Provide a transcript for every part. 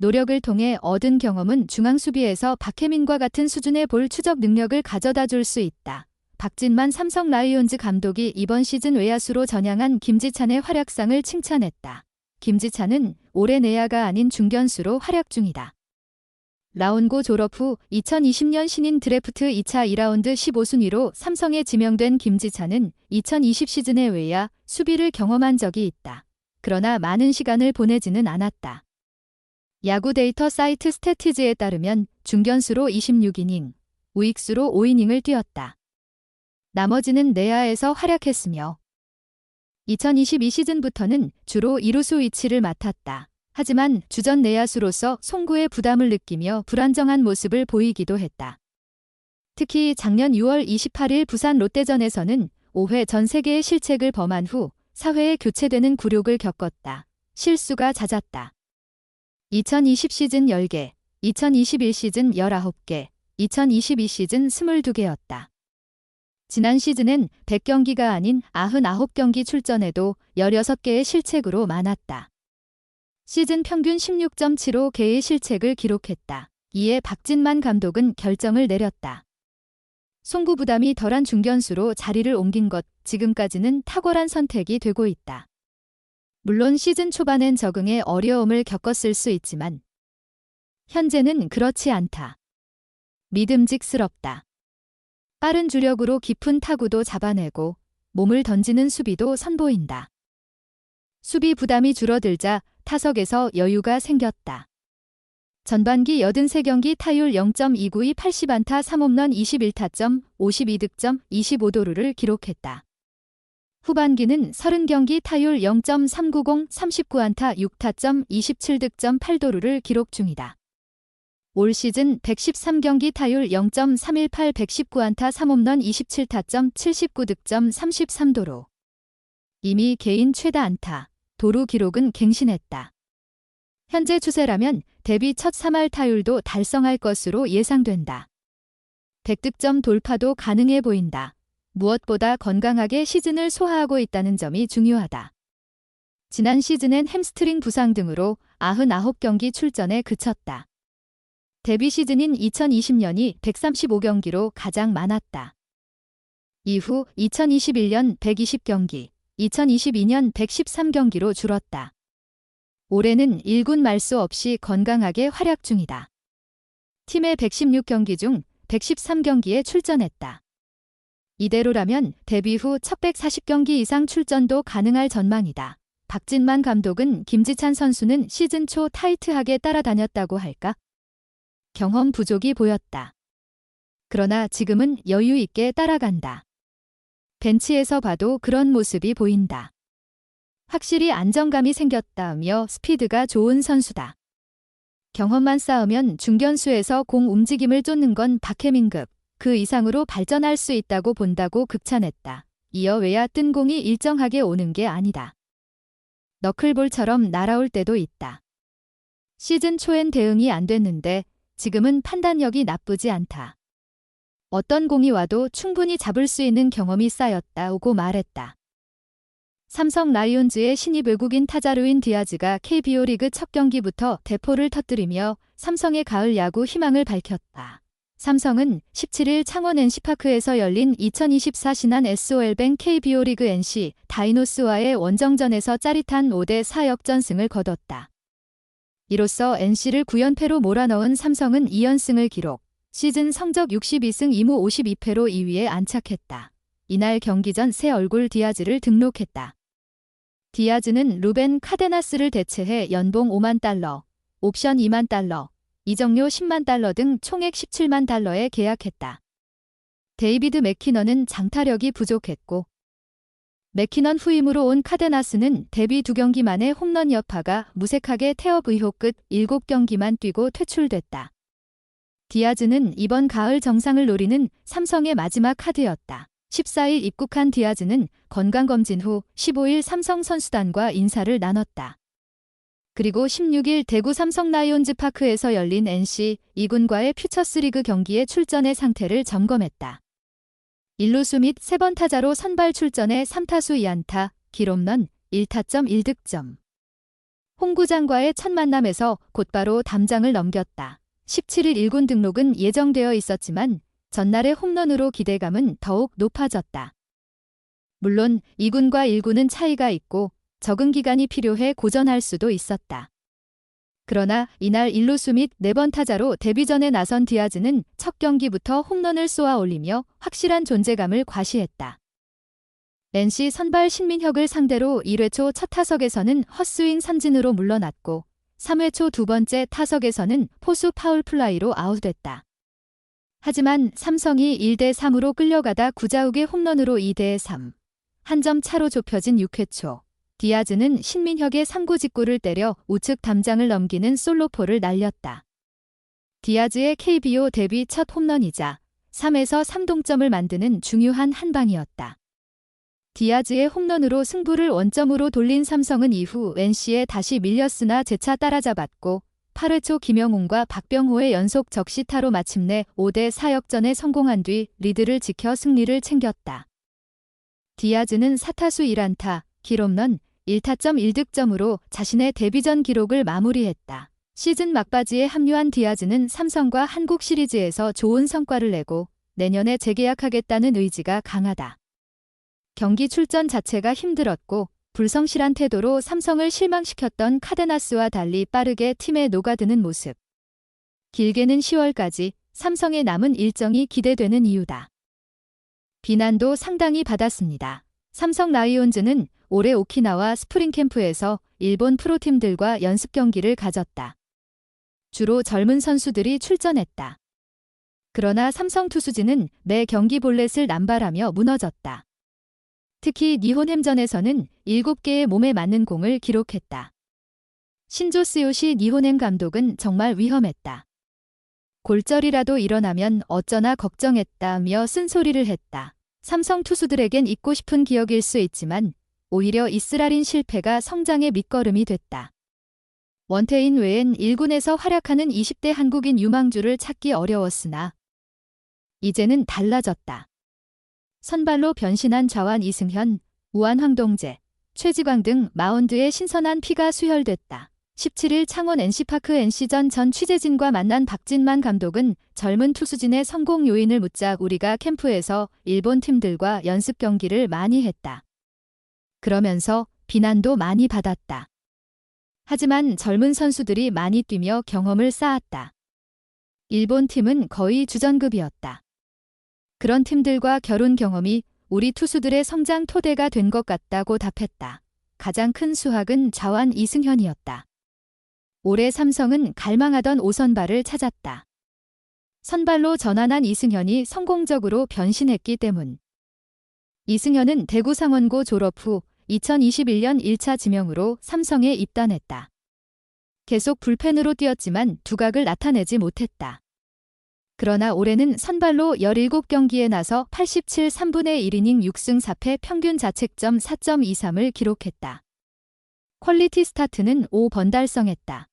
노력을 통해 얻은 경험은 중앙 수비에서 박혜민과 같은 수준의 볼 추적 능력을 가져다 줄 수 있다. 박진만 삼성 라이온즈 감독이 이번 시즌 외야수로 전향한 김지찬의 활약상을 칭찬했다. 김지찬은 올해 내야가 아닌 중견수로 활약 중이다. 라온고 졸업 후 2020년 신인 드래프트 2차 2라운드 15순위로 삼성에 지명된 김지찬은 2020 시즌의 외야 수비를 경험한 적이 있다. 그러나 많은 시간을 보내지는 않았다. 야구 데이터 사이트 스태티즈에 따르면 중견수로 26이닝, 우익수로 5이닝을 뛰었다. 나머지는 내야에서 활약했으며 2022 시즌부터는 주로 2루수 위치를 맡았다. 하지만 주전 내야수로서 송구의 부담을 느끼며 불안정한 모습을 보이기도 했다. 특히 작년 6월 28일 부산 롯데전에서는 5회 전 세계의 실책을 범한 후 4회에 교체되는 굴욕을 겪었다. 실수가 잦았다. 2020 시즌 10개, 2021 시즌 19개, 2022 시즌 22개였다. 지난 시즌엔 100경기가 아닌 99경기 출전에도 16개의 실책으로 많았다. 시즌 평균 16.75개의 실책을 기록했다. 이에 박진만 감독은 결정을 내렸다. 송구 부담이 덜한 중견수로 자리를 옮긴 것, 지금까지는 탁월한 선택이 되고 있다. 물론 시즌 초반엔 적응에 어려움을 겪었을 수 있지만 현재는 그렇지 않다. 믿음직스럽다. 빠른 주력으로 깊은 타구도 잡아내고 몸을 던지는 수비도 선보인다. 수비 부담이 줄어들자 타석에서 여유가 생겼다. 전반기 83경기 타율 0.292 80안타 3홈런 21타점 52득점 25도루를 기록했다. 후반기는 30경기 타율 0.390 39안타 6타점 27득점 8도루를 기록 중이다. 올 시즌 113경기 타율 0.318 119안타 3홈런 27타점 79득점 33도루. 이미 개인 최다 안타, 도루 기록은 갱신했다. 현재 추세라면 데뷔 첫 3할 타율도 달성할 것으로 예상된다. 100득점 돌파도 가능해 보인다. 무엇보다 건강하게 시즌을 소화하고 있다는 점이 중요하다. 지난 시즌엔 햄스트링 부상 등으로 99경기 출전에 그쳤다. 데뷔 시즌인 2020년이 135경기로 가장 많았다. 이후 2021년 120경기, 2022년 113경기로 줄었다. 올해는 1군 말소 없이 건강하게 활약 중이다. 팀의 116경기 중 113경기에 출전했다. 이대로라면 데뷔 후 첫 140경기 이상 출전도 가능할 전망이다. 박진만 감독은 김지찬 선수는 시즌 초 타이트하게 따라다녔다고 할까? 경험 부족이 보였다. 그러나 지금은 여유 있게 따라간다. 벤치에서 봐도 그런 모습이 보인다. 확실히 안정감이 생겼다며 스피드가 좋은 선수다. 경험만 쌓으면 중견수에서 공 움직임을 쫓는 건 박혜민급, 그 이상으로 발전할 수 있다고 본다고 극찬했다. 이어 외야 뜬 공이 일정하게 오는 게 아니다. 너클볼처럼 날아올 때도 있다. 시즌 초엔 대응이 안 됐는데 지금은 판단력이 나쁘지 않다. 어떤 공이 와도 충분히 잡을 수 있는 경험이 쌓였다고 말했다. 삼성 라이온즈의 신입 외국인 타자 루인 디아즈가 KBO 리그 첫 경기부터 대포를 터뜨리며 삼성의 가을 야구 희망을 밝혔다. 삼성은 17일 창원 NC파크에서 열린 2024 신한 SOL뱅 KBO 리그 NC 다이노스와의 원정전에서 짜릿한 5대4 역전승을 거뒀다. 이로써 NC를 9연패로 몰아넣은 삼성은 2연승을 기록, 시즌 성적 62승 2무 52패로 2위에 안착했다. 이날 경기 전 새 얼굴 디아즈를 등록했다. 디아즈는 루벤 카데나스를 대체해 연봉 5만 달러, 옵션 2만 달러, 이적료 10만 달러 등 총액 17만 달러에 계약했다. 데이비드 맥키넌은 장타력이 부족했고 맥키넌 후임으로 온 카데나스는 데뷔 2경기 만에 홈런 여파가 무색하게 태업 의혹 끝 7경기만 뛰고 퇴출됐다. 디아즈는 이번 가을 정상을 노리는 삼성의 마지막 카드였다. 14일 입국한 디아즈는 건강검진 후 15일 삼성 선수단과 인사를 나눴다. 그리고 16일 대구 삼성 라이온즈 파크에서 열린 NC 2군과의 퓨처스리그 경기에 출전의 상태를 점검했다. 1루수 및 3번 타자로 선발 출전해 3타수 2안타, 기홈런 1타점 1득점. 홍구장과의 첫 만남에서 곧바로 담장을 넘겼다. 17일 1군 등록은 예정되어 있었지만 전날의 홈런으로 기대감은 더욱 높아졌다. 물론 2군과 1군은 차이가 있고 적응 기간이 필요해 고전할 수도 있었다. 그러나 이날 1루수 및 4번 타자로 데뷔전에 나선 디아즈는 첫 경기부터 홈런을 쏘아 올리며 확실한 존재감을 과시했다. NC 선발 신민혁을 상대로 1회 초 첫 타석에서는 헛스윙 삼진으로 물러났고 3회 초 두 번째 타석에서는 포수 파울 플라이로 아웃됐다. 하지만 삼성이 1대3으로 끌려가다 구자욱의 홈런으로 2대3. 한 점 차로 좁혀진 6회 초. 디아즈는 신민혁의 3구 직구를 때려 우측 담장을 넘기는 솔로포를 날렸다. 디아즈의 KBO 데뷔 첫 홈런이자 3에서 3동점을 만드는 중요한 한 방이었다. 디아즈의 홈런으로 승부를 원점으로 돌린 삼성은 이후 NC에 다시 밀렸으나 재차 따라잡았고 8회 초 김영웅과 박병호의 연속 적시타로 마침내 5대4 역전에 성공한 뒤 리드를 지켜 승리를 챙겼다. 디아즈는 4타수 1안타, 기홈런 1타점 1득점으로 자신의 데뷔전 기록을 마무리했다. 시즌 막바지에 합류한 디아즈는 삼성과 한국 시리즈에서 좋은 성과를 내고 내년에 재계약하겠다는 의지가 강하다. 경기 출전 자체가 힘들었고 불성실한 태도로 삼성을 실망시켰던 카데나스와 달리 빠르게 팀에 녹아드는 모습. 길게는 10월까지 삼성에 남은 일정이 기대되는 이유다. 비난도 상당히 받았습니다. 삼성 라이온즈는 올해 오키나와 스프링 캠프에서 일본 프로팀들과 연습 경기를 가졌다. 주로 젊은 선수들이 출전했다. 그러나 삼성 투수진은 매 경기 볼넷을 남발하며 무너졌다. 특히 니혼햄전에서는 7개의 몸에 맞는 공을 기록했다. 신조 스요시 니혼햄 감독은 정말 위험했다. 골절이라도 일어나면 어쩌나 걱정했다며 쓴소리를 했다. 삼성 투수들에겐 잊고 싶은 기억일 수 있지만 오히려 이스라린 실패가 성장의 밑거름이 됐다. 원태인 외엔 1군에서 활약하는 20대 한국인 유망주를 찾기 어려웠으나 이제는 달라졌다. 선발로 변신한 좌완 이승현, 우완 황동재, 최지광 등 마운드에 신선한 피가 수혈됐다. 17일 창원 NC파크 NC전 전 취재진과 만난 박진만 감독은 젊은 투수진의 성공 요인을 묻자 우리가 캠프에서 일본 팀들과 연습 경기를 많이 했다. 그러면서 비난도 많이 받았다. 하지만 젊은 선수들이 많이 뛰며 경험을 쌓았다. 일본 팀은 거의 주전급이었다. 그런 팀들과 겨룬 경험이 우리 투수들의 성장 토대가 된 것 같다고 답했다. 가장 큰 수확은 좌완 이승현이었다. 올해 삼성은 갈망하던 5선발을 찾았다. 선발로 전환한 이승현이 성공적으로 변신했기 때문. 이승현은 대구 상원고 졸업 후 2021년 1차 지명으로 삼성에 입단했다. 계속 불펜으로 뛰었지만 두각을 나타내지 못했다. 그러나 올해는 선발로 17경기에 나서 87 3분의 1이닝 6승 4패 평균 자책점 4.23을 기록했다. 퀄리티 스타트는 5번 달성했다.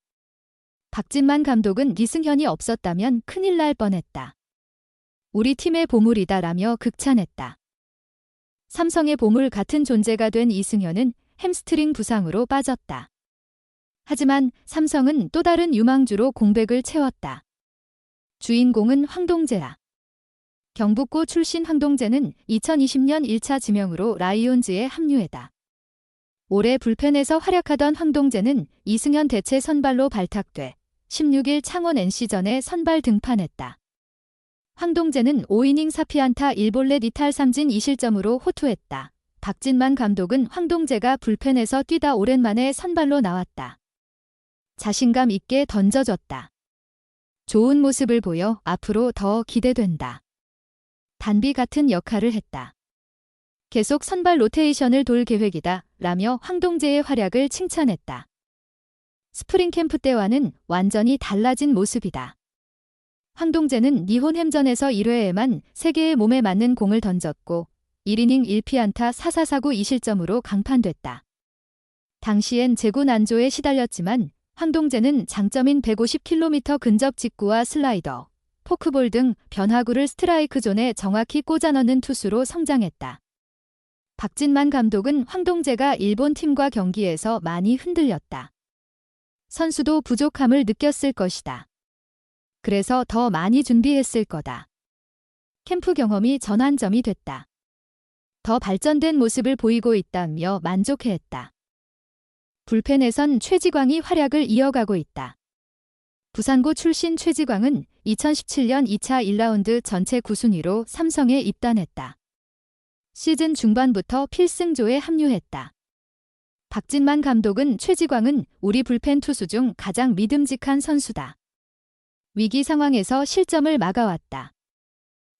박진만 감독은 이승현이 없었다면 큰일 날 뻔했다. 우리 팀의 보물이다라며 극찬했다. 삼성의 보물 같은 존재가 된 이승현은 햄스트링 부상으로 빠졌다. 하지만 삼성은 또 다른 유망주로 공백을 채웠다. 주인공은 황동재다. 경북고 출신 황동재는 2020년 1차 지명으로 라이온즈에 합류했다. 올해 불펜에서 활약하던 황동재는 이승현 대체 선발로 발탁돼 16일 창원 NC전에 선발 등판했다. 황동재는 5이닝 4피안타 1볼넷 2탈 3진 2실점으로 호투했다. 박진만 감독은 황동재가 불펜에서 뛰다 오랜만에 선발로 나왔다. 자신감 있게 던져줬다. 좋은 모습을 보여 앞으로 더 기대된다. 단비 같은 역할을 했다. 계속 선발 로테이션을 돌 계획이다 라며 황동재의 활약을 칭찬했다. 스프링 캠프 때와는 완전히 달라진 모습이다. 황동재는 니혼햄전에서 1회에만 3개의 몸에 맞는 공을 던졌고 1이닝 1피안타 4사사구 2실점으로 강판됐다. 당시엔 제구 난조에 시달렸지만 황동재는 장점인 150km 근접 직구와 슬라이더, 포크볼 등 변화구를 스트라이크 존에 정확히 꽂아 넣는 투수로 성장했다. 박진만 감독은 황동재가 일본 팀과 경기에서 많이 흔들렸다. 선수도 부족함을 느꼈을 것이다. 그래서 더 많이 준비했을 거다. 캠프 경험이 전환점이 됐다. 더 발전된 모습을 보이고 있다며 만족해했다. 불펜에선 최지광이 활약을 이어가고 있다. 부산고 출신 최지광은 2017년 2차 1라운드 전체 9순위로 삼성에 입단했다. 시즌 중반부터 필승조에 합류했다. 박진만 감독은 최지광은 우리 불펜 투수 중 가장 믿음직한 선수다. 위기 상황에서 실점을 막아왔다.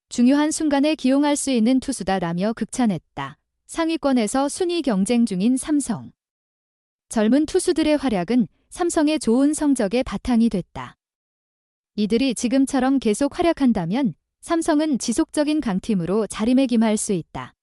중요한 순간에 기용할 수 있는 투수다라며 극찬했다. 상위권에서 순위 경쟁 중인 삼성. 젊은 투수들의 활약은 삼성의 좋은 성적의 바탕이 됐다. 이들이 지금처럼 계속 활약한다면 삼성은 지속적인 강팀으로 자리매김할 수 있다.